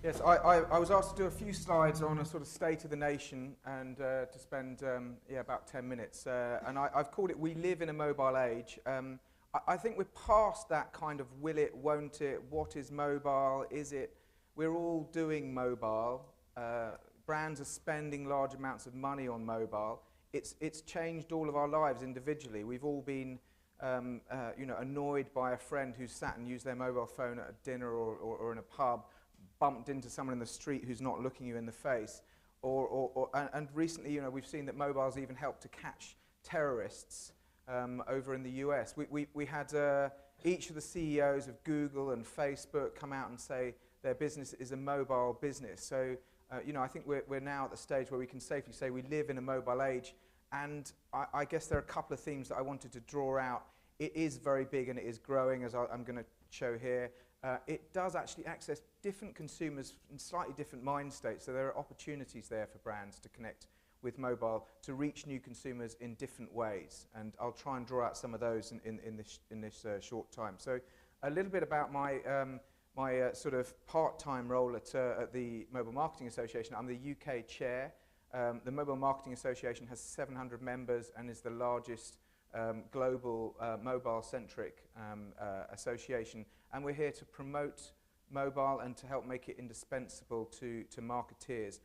Yes, I was asked to do a few slides on a sort of state of the nation and to spend about 10 minutes. And I've called it We Live in a Mobile Age. I think we're past that kind of will it, won't it, what is mobile, is it? We're all doing mobile. Brands are spending large amounts of money on mobile. It's changed all of our lives individually. We've all been annoyed by a friend who's sat and used their mobile phone at a dinner or in a pub, bumped into someone in the street who's not looking you in the face. And recently, we've seen that mobiles even help to catch terrorists over in the US. We had each of the CEOs of Google and Facebook come out and say their business is a mobile business. So, I think we're now at the stage where we can safely say we live in a mobile age. And I guess there are a couple of themes that I wanted to draw out. It is very big and it is growing, as I'm going to show here. It does actually access different consumers in slightly different mind states, so there are opportunities there for brands to connect with mobile, to reach new consumers in different ways. And I'll try and draw out some of those in this short time. So a little bit about my sort of part-time role at the Mobile Marketing Association. I'm the UK chair. The Mobile Marketing Association has 700 members and is the largest global mobile-centric association, and we're here to promote mobile and to help make it indispensable to marketeers.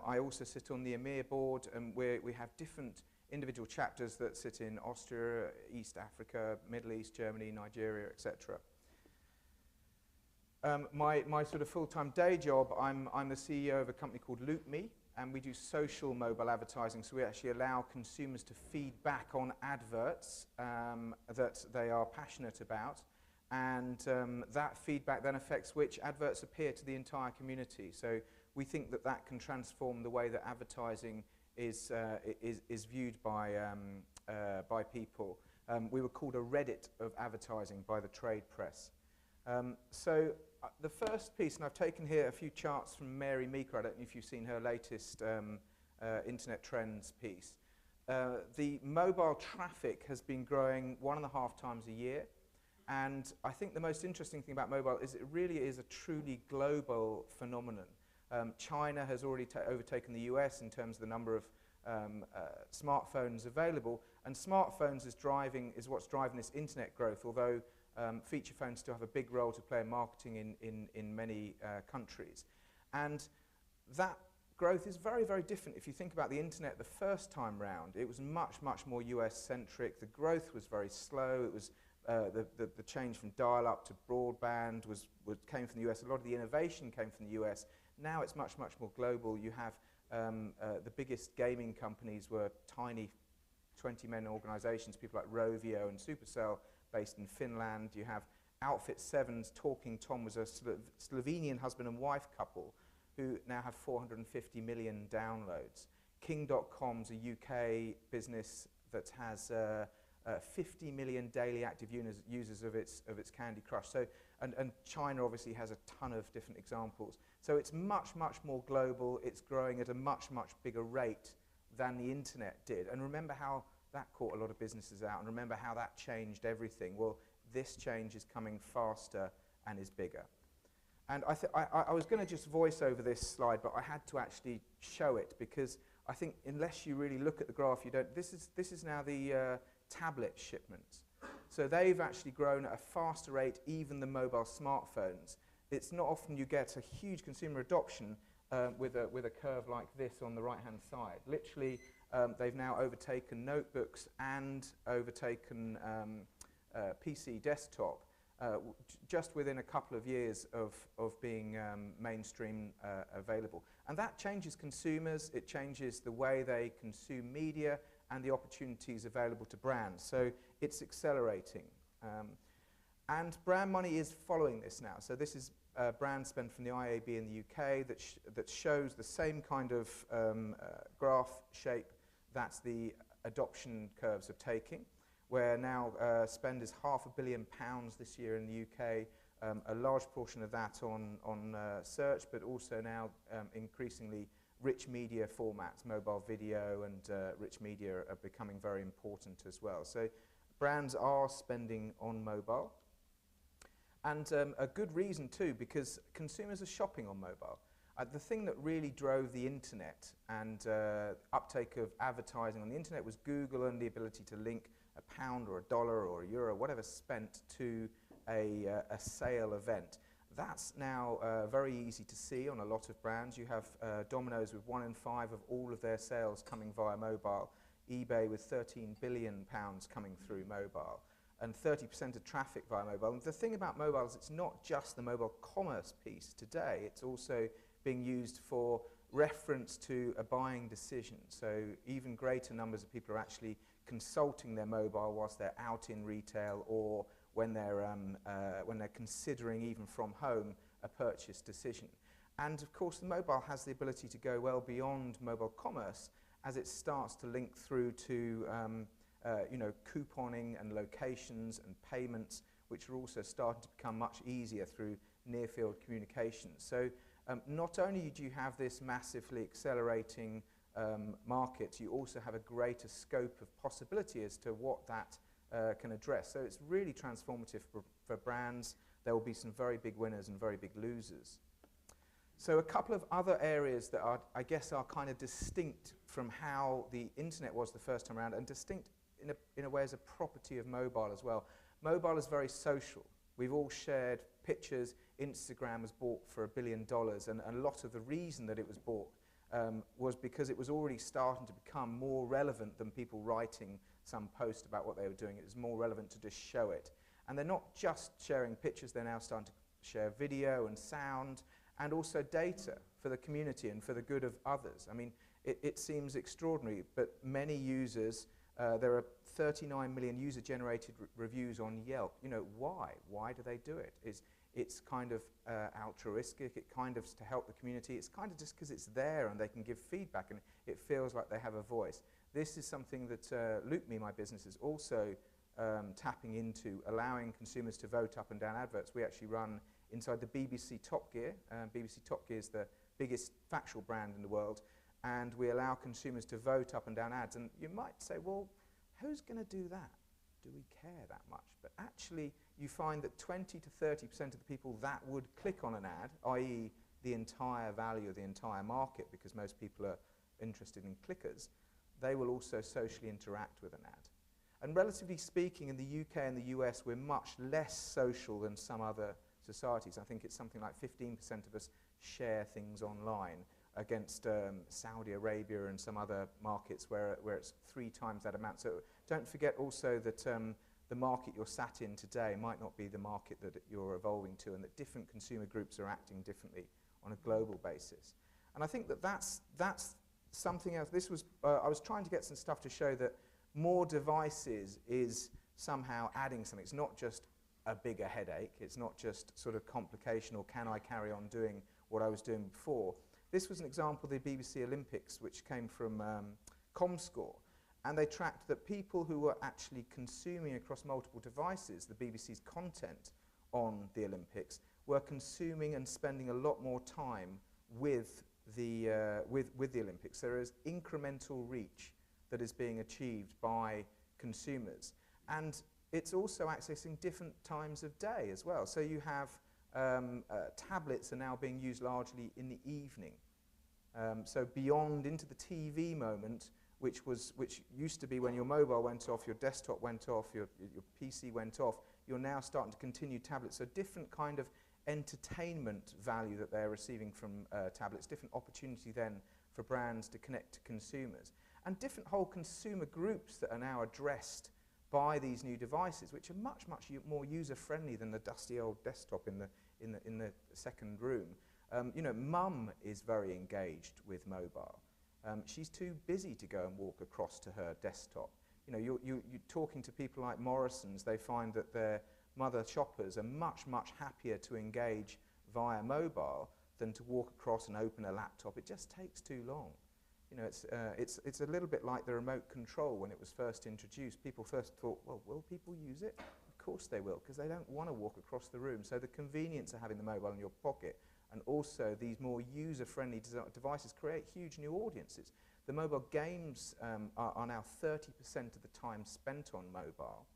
I also sit on the EMEA board, and we have different individual chapters that sit in Austria, East Africa, Middle East, Germany, Nigeria, etc. My sort of full-time day job, I'm the CEO of a company called LoopMe, and we do social mobile advertising, so we actually allow consumers to feed back on adverts that they are passionate about, and that feedback then affects which adverts appear to the entire community. So we think that that can transform the way that advertising is viewed by people. We were called a Reddit of advertising by the trade press. The first piece, and I've taken here a few charts from Mary Meeker. I don't know if you've seen her latest internet trends piece. The mobile traffic has been growing 1.5 times a year, and I think the most interesting thing about mobile is it really is a truly global phenomenon. China has already overtaken the US in terms of the number of smartphones available, and smartphones is what's driving this internet growth, although feature phones still have a big role to play in marketing in many countries. And that growth is very, very different. If you think about the internet the first time round, it was much, much more US-centric. The growth was very slow. It was the change from dial-up to broadband came from the US. A lot of the innovation came from the US. Now it's much, much more global. You have the biggest gaming companies were tiny 20-man organizations, people like Rovio and Supercell, based in Finland. You have Outfit 7's Talking Tom was a Slovenian husband and wife couple who now have 450 million downloads. King.com's a UK business that has 50 million daily active users of its Candy Crush. So, and China obviously has a ton of different examples. So it's much, much more global. It's growing at a much, much bigger rate than the internet did. And remember how that caught a lot of businesses out, and remember how that changed everything. Well, this change is coming faster and is bigger. And I was going to just voice over this slide, but I had to actually show it, because I think unless you really look at the graph, you don't. This is now the tablet shipments. So they've actually grown at a faster rate, even the mobile smartphones. It's not often you get a huge consumer adoption with a curve like this on the right-hand side. Literally, they've now overtaken notebooks and overtaken PC desktop just within a couple of years of being mainstream available. And that changes consumers, it changes the way they consume media and the opportunities available to brands. So it's accelerating. And brand money is following this now. So this is brand spend from the IAB in the UK that shows the same kind of graph shape that the adoption curves are taking, where now spend is £500 million this year in the UK, a large portion of that on search, but also now increasingly rich media formats, mobile video and rich media are becoming very important as well. So brands are spending on mobile. And a good reason too, because consumers are shopping on mobile. The thing that really drove the internet and uptake of advertising on the internet was Google and the ability to link a pound or a dollar or a euro, whatever spent, to a sale event. That's now very easy to see on a lot of brands. You have Domino's with 1 in 5 of all of their sales coming via mobile, eBay with £13 billion coming through mobile, and 30% of traffic via mobile. And the thing about mobile is it's not just the mobile commerce piece today, it's also being used for reference to a buying decision. So even greater numbers of people are actually consulting their mobile whilst they're out in retail, or when they're considering, even from home, a purchase decision. And of course the mobile has the ability to go well beyond mobile commerce as it starts to link through to couponing and locations and payments, which are also starting to become much easier through near-field communications. So not only do you have this massively accelerating market, you also have a greater scope of possibility as to what that can address. So it's really transformative for brands. There will be some very big winners and very big losers. So a couple of other areas that are, I guess, are kind of distinct from how the internet was the first time around, and distinct in a way as a property of mobile as well. Mobile is very social. We've all shared pictures. Instagram was bought for $1 billion, and a lot of the reason that it was bought was because it was already starting to become more relevant than people writing some post about what they were doing. It was more relevant to just show it. And they're not just sharing pictures, they're now starting to share video and sound, and also data for the community and for the good of others. I mean, it seems extraordinary, but many users, there are 39 million user-generated reviews on Yelp. You know, why? Why do they do it? It's kind of altruistic, it kind of to help the community. It's kind of just because it's there and they can give feedback and it feels like they have a voice. This is something that LoopMe, my business, is also tapping into, allowing consumers to vote up and down adverts. We actually run inside the BBC Top Gear. BBC Top Gear is the biggest factual brand in the world, and we allow consumers to vote up and down ads. And you might say, well, who's going to do that? Do we care that much? But actually, you find that 20 to 30% of the people that would click on an ad, i.e. the entire value of the entire market, because most people are interested in clickers, they will also socially interact with an ad. And relatively speaking, in the UK and the US, we're much less social than some other societies. I think it's something like 15% of us share things online, against Saudi Arabia and some other markets where it's 3 times that amount. So don't forget also that the market you're sat in today might not be the market that you're evolving to, and that different consumer groups are acting differently on a global basis. And I think that that's something else. This was, I was trying to get some stuff to show that more devices is somehow adding something. It's not just a bigger headache. It's not just sort of complication, or can I carry on doing what I was doing before. This was an example of the BBC Olympics, which came from OnScroll, and they tracked that people who were actually consuming across multiple devices the BBC's content on the Olympics were consuming and spending a lot more time with the Olympics. There is incremental reach that is being achieved by consumers, and it's also accessing different times of day as well. So you have tablets are now being used largely in the evening. So beyond into the TV moment, which used to be when your mobile went off, your desktop went off, your PC went off, you're now starting to continue tablets. So different kind of entertainment value that they're receiving from tablets, different opportunity then for brands to connect to consumers. And different whole consumer groups that are now addressed by these new devices, which are much more user-friendly than the dusty old desktop in the second room. You know, mum is very engaged with mobile. She's too busy to go and walk across to her desktop. You know, you're talking to people like Morrison's, they find that their mother shoppers are much happier to engage via mobile than to walk across and open a laptop. It just takes too long. You know, it's a little bit like the remote control when it was first introduced. People first thought, well, will people use it? Of course they will, because they don't want to walk across the room. So the convenience of having the mobile in your pocket, and also these more user-friendly devices, create huge new audiences. The mobile games are now 30% of the time spent on mobile.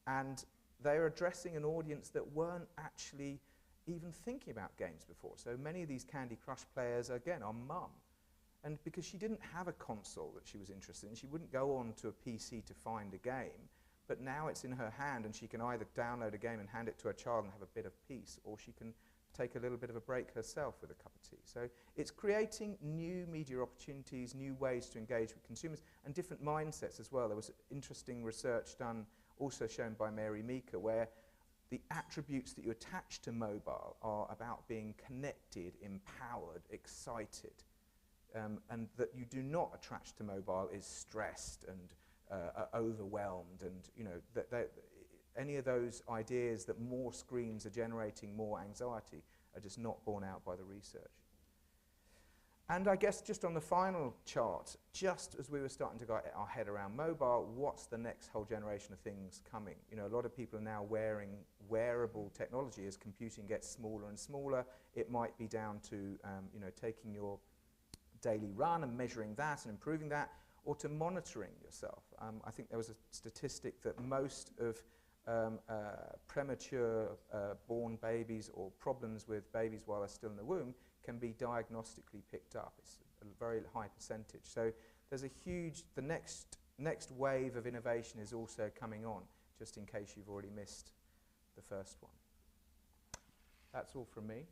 And they're addressing an audience that weren't actually even thinking about games before. So many of these Candy Crush players, again, are mum. And because she didn't have a console that she was interested in, she wouldn't go on to a PC to find a game, but now it's in her hand and she can either download a game and hand it to her child and have a bit of peace, or she can take a little bit of a break herself with a cup of tea. So it's creating new media opportunities, new ways to engage with consumers, and different mindsets as well. There was interesting research done, also shown by Mary Meeker, where the attributes that you attach to mobile are about being connected, empowered, excited. And that you do not attach to mobile is stressed and overwhelmed, and any of those ideas that more screens are generating more anxiety are just not borne out by the research. And I guess just on the final chart, just as we were starting to get our head around mobile, what's the next whole generation of things coming? You know, a lot of people are now wearing wearable technology. As computing gets smaller and smaller, it might be down to taking your daily run and measuring that and improving that, or to monitoring yourself. I think there was a statistic that most of premature born babies, or problems with babies while they're still in the womb, can be diagnostically picked up. It's a very high percentage. So there's a huge, the next wave of innovation is also coming on, just in case you've already missed the first one. That's all from me.